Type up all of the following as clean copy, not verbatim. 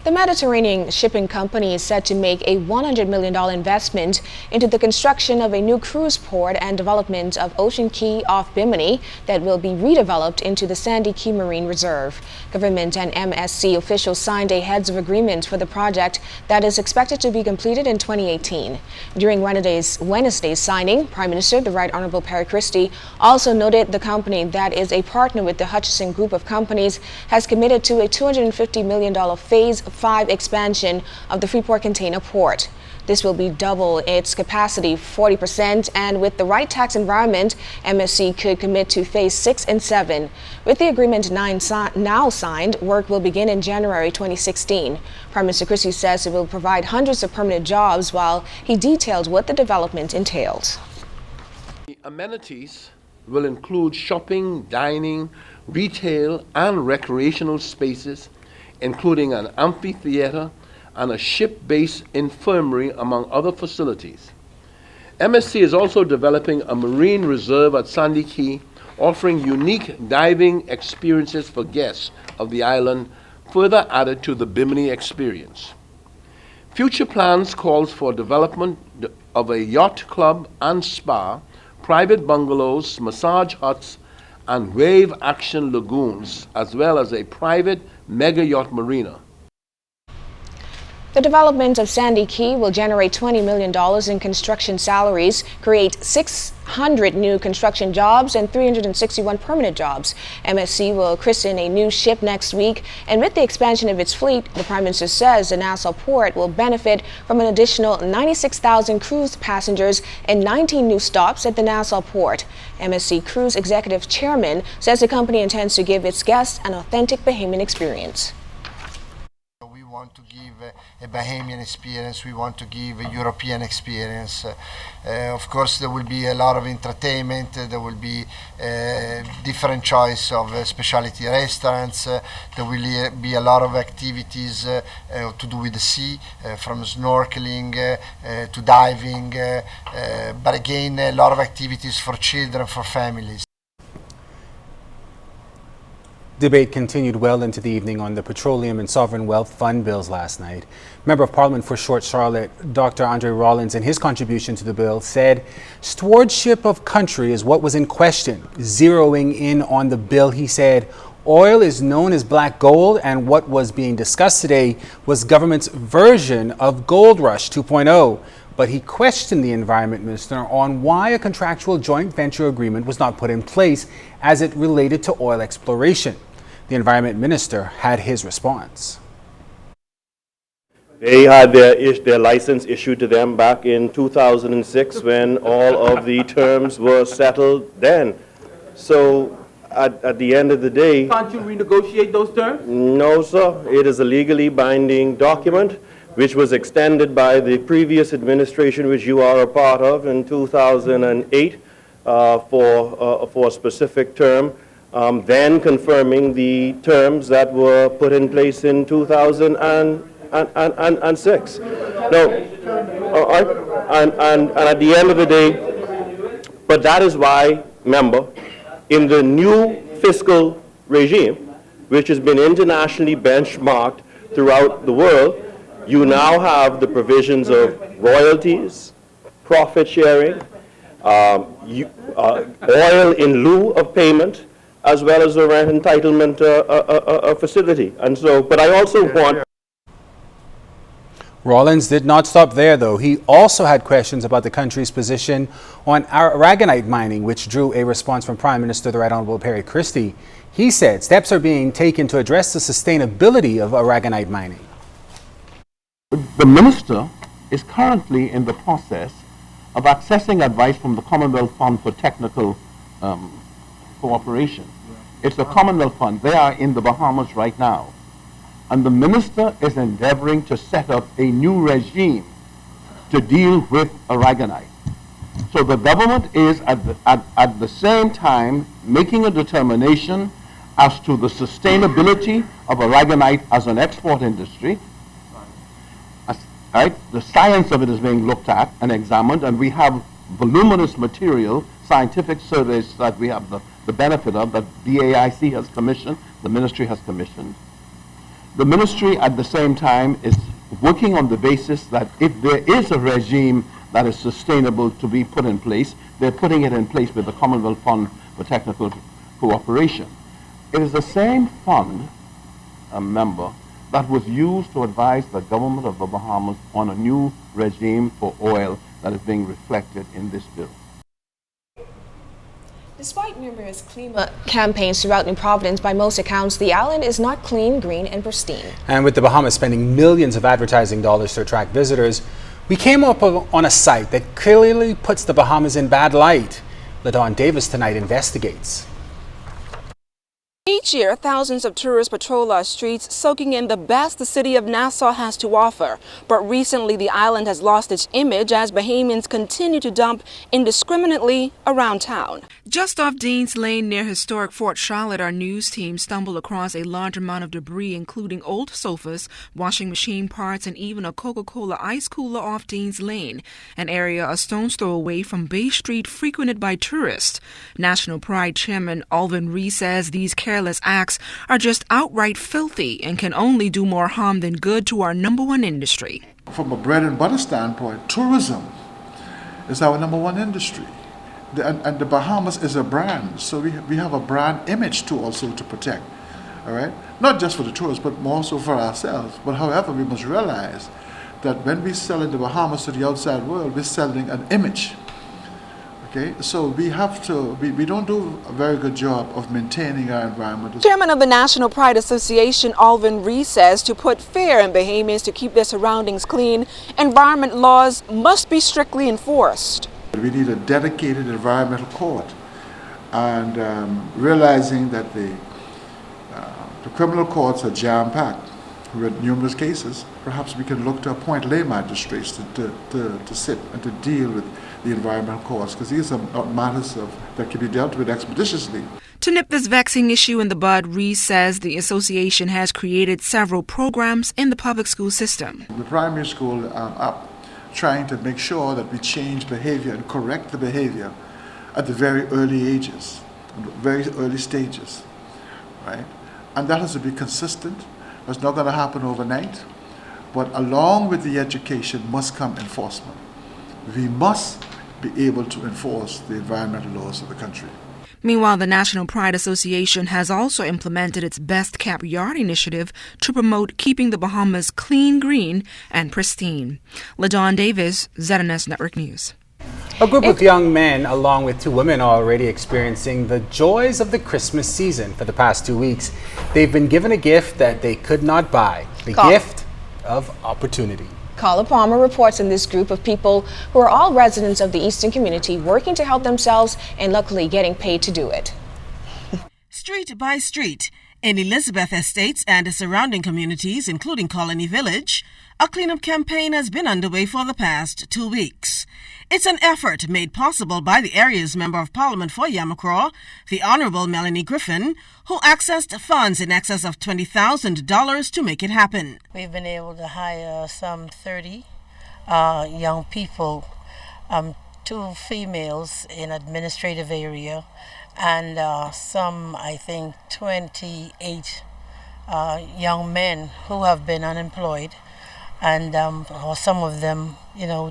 The Mediterranean shipping company is set to make a $100 million investment into the construction of a new cruise port and development of Ocean Key off Bimini that will be redeveloped into the Sandy Key Marine Reserve. Government and MSC officials signed a heads of agreement for the project that is expected to be completed in 2018. During Wednesday's signing, Prime Minister, the Right Honorable Perry Christie, also noted the company that is a partner with the Hutchison Group of companies has committed to a $250 million Phase 5 expansion of the Freeport Container Port. This will be double its capacity 40%, and with the right tax environment, MSC could commit to Phase 6 and 7. With the agreement now signed, work will begin in January 2016. Prime Minister Christie says it will provide hundreds of permanent jobs, while he detailed what the development entails. The amenities will include shopping, dining, retail, and recreational spaces, including an amphitheater and a ship-based infirmary, among other facilities. MSC is also developing a marine reserve at Sandy Key, offering unique diving experiences for guests of the island, further added to the Bimini experience. Future plans calls for development of a yacht club and spa, private bungalows, massage huts, and wave action lagoons, as well as a private mega yacht marina. The development of Sandy Key will generate $20 million in construction salaries, create 600 new construction jobs, and 361 permanent jobs. MSC will christen a new ship next week, and with the expansion of its fleet, the Prime Minister says the Nassau port will benefit from an additional 96,000 cruise passengers and 19 new stops at the Nassau port. MSC Cruise Executive Chairman says the company intends to give its guests an authentic Bahamian experience. We want to give a Bahamian experience, we want to give a European experience. Of course, there will be a lot of entertainment, there will be different choice of specialty restaurants, there will be a lot of activities to do with the sea, from snorkeling to diving, but again, a lot of activities for children, for families. Debate continued well into the evening on the Petroleum and Sovereign Wealth Fund bills last night. Member of Parliament for Short Charlotte, Dr. Andre Rollins, in his contribution to the bill, said stewardship of country is what was in question. Zeroing in on the bill, he said, oil is known as black gold, and what was being discussed today was government's version of Gold Rush 2.0. But he questioned the Environment Minister on why a contractual joint venture agreement was not put in place as it related to oil exploration. The Environment Minister had his response. They had their license issued to them back in 2006 when all of the terms were settled then. So at the end of the day... Can't you renegotiate those terms? No, sir. It is a legally binding document which was extended by the previous administration, which you are a part of, in 2008 for a specific term. Then confirming the terms that were put in place in 2006. No, and at the end of the day, but that is why, member, in the new fiscal regime, which has been internationally benchmarked throughout the world, you now have the provisions of royalties, profit sharing, oil in lieu of payment, as well as the rent entitlement facility. And so, but I also want... Rollins did not stop there, though. He also had questions about the country's position on aragonite mining, which drew a response from Prime Minister, the Right Honorable Perry Christie. He said steps are being taken to address the sustainability of aragonite mining. The Minister is currently in the process of accessing advice from the Commonwealth Fund for Technical Cooperation. It's the Commonwealth Fund. They are in the Bahamas right now. And the Minister is endeavoring to set up a new regime to deal with aragonite. So the government is at the same time making a determination as to the sustainability of aragonite as an export industry. Right? The science of it is being looked at and examined, and we have voluminous material, scientific surveys that we have the benefit of, that BAIC has commissioned, the ministry has commissioned. The ministry at the same time is working on the basis that if there is a regime that is sustainable to be put in place, they're putting it in place with the Commonwealth Fund for Technical Cooperation. It is the same fund, a member, that was used to advise the government of the Bahamas on a new regime for oil that is being reflected in this bill. Despite numerous climate campaigns throughout New Providence, by most accounts, the island is not clean, green, and pristine. And with the Bahamas spending millions of advertising dollars to attract visitors, we came up on a site that clearly puts the Bahamas in bad light. LaDawn Davis tonight investigates. Each year, thousands of tourists patrol our streets, soaking in the best the city of Nassau has to offer. But recently, the island has lost its image as Bahamians continue to dump indiscriminately around town. Just off Dean's Lane near historic Fort Charlotte, our news team stumbled across a large amount of debris, including old sofas, washing machine parts, and even a Coca-Cola ice cooler off Dean's Lane, an area a stone's throw away from Bay Street frequented by tourists. National Pride Chairman Alvin Rees says these careless acts are just outright filthy and can only do more harm than good to our number one industry. From a bread and butter standpoint, tourism is our number one industry. And the Bahamas is a brand, so we have a brand image to also to protect, all right? Not just for the tourists, but more so for ourselves. But however, we must realize that when we sell in the Bahamas to the outside world, we're selling an image. Okay, so we don't do a very good job of maintaining our environment. Chairman of the National Pride Association, Alvin Rees, says to put fear in Bahamians to keep their surroundings clean, environment laws must be strictly enforced. We need a dedicated environmental court, and realizing that the criminal courts are jam-packed with numerous cases, perhaps we can look to appoint lay magistrates to sit and to deal with the environmental courts, because these are not matters that can be dealt with expeditiously. To nip this vexing issue in the bud, Rees says the association has created several programs in the public school system. The primary school up trying to make sure that we change behavior and correct the behavior at the very early ages, very early stages, right? And that has to be consistent. That's not going to happen overnight. But along with the education must come enforcement. We must be able to enforce the environmental laws of the country. Meanwhile, the National Pride Association has also implemented its Best Kept Yard initiative to promote keeping the Bahamas clean, green, and pristine. LaDawn Davis, ZNS Network News. A group of young men, along with 2 women, are already experiencing the joys of the Christmas season. For the past 2 weeks, they've been given a gift that they could not buy, the gift of opportunity. Carla Palmer reports on this group of people who are all residents of the Eastern community working to help themselves and luckily getting paid to do it. Street by street, in Elizabeth Estates and the surrounding communities, including Colony Village, a cleanup campaign has been underway for the past 2 weeks. It's an effort made possible by the area's Member of Parliament for Yamacraw, the Honourable Melanie Griffin, who accessed funds in excess of $20,000 to make it happen. We've been able to hire some 30 young people, 2 females in administrative area, and some, I think, 28 young men who have been unemployed, and or some of them,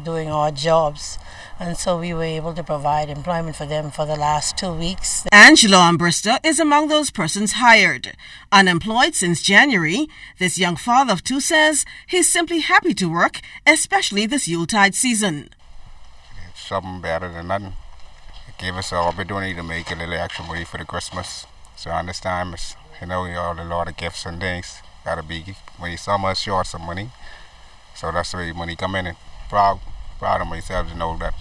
doing odd jobs. And so we were able to provide employment for them for the last 2 weeks. Angelo Ambrista is among those persons hired. Unemployed since January, this young father of 2 says he's simply happy to work, especially this Yuletide season. It's something better than nothing. It gave us all opportunity to make a little extra money for the Christmas. So on this time, it's, we all a lot of gifts and things. Gotta be when summer short some money. So that's where money come in. And proud of myself to know that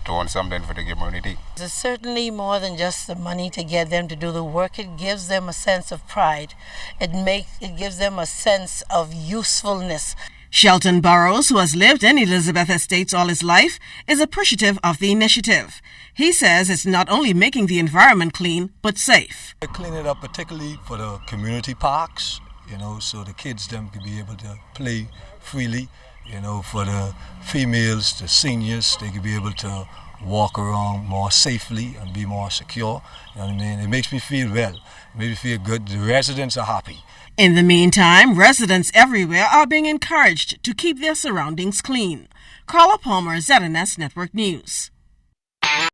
doing something for the community. It's certainly more than just the money to get them to do the work. It gives them a sense of pride. It gives them a sense of usefulness. Shelton Burrows, who has lived in Elizabeth Estates all his life, is appreciative of the initiative. He says it's not only making the environment clean, but safe. They clean it up particularly for the community parks, so the kids them can be able to play freely. For the females, the seniors, they can be able to walk around more safely and be more secure. You know what I mean? It makes me feel well. It makes me feel good. The residents are happy. In the meantime, residents everywhere are being encouraged to keep their surroundings clean. Carla Palmer, ZNS Network News.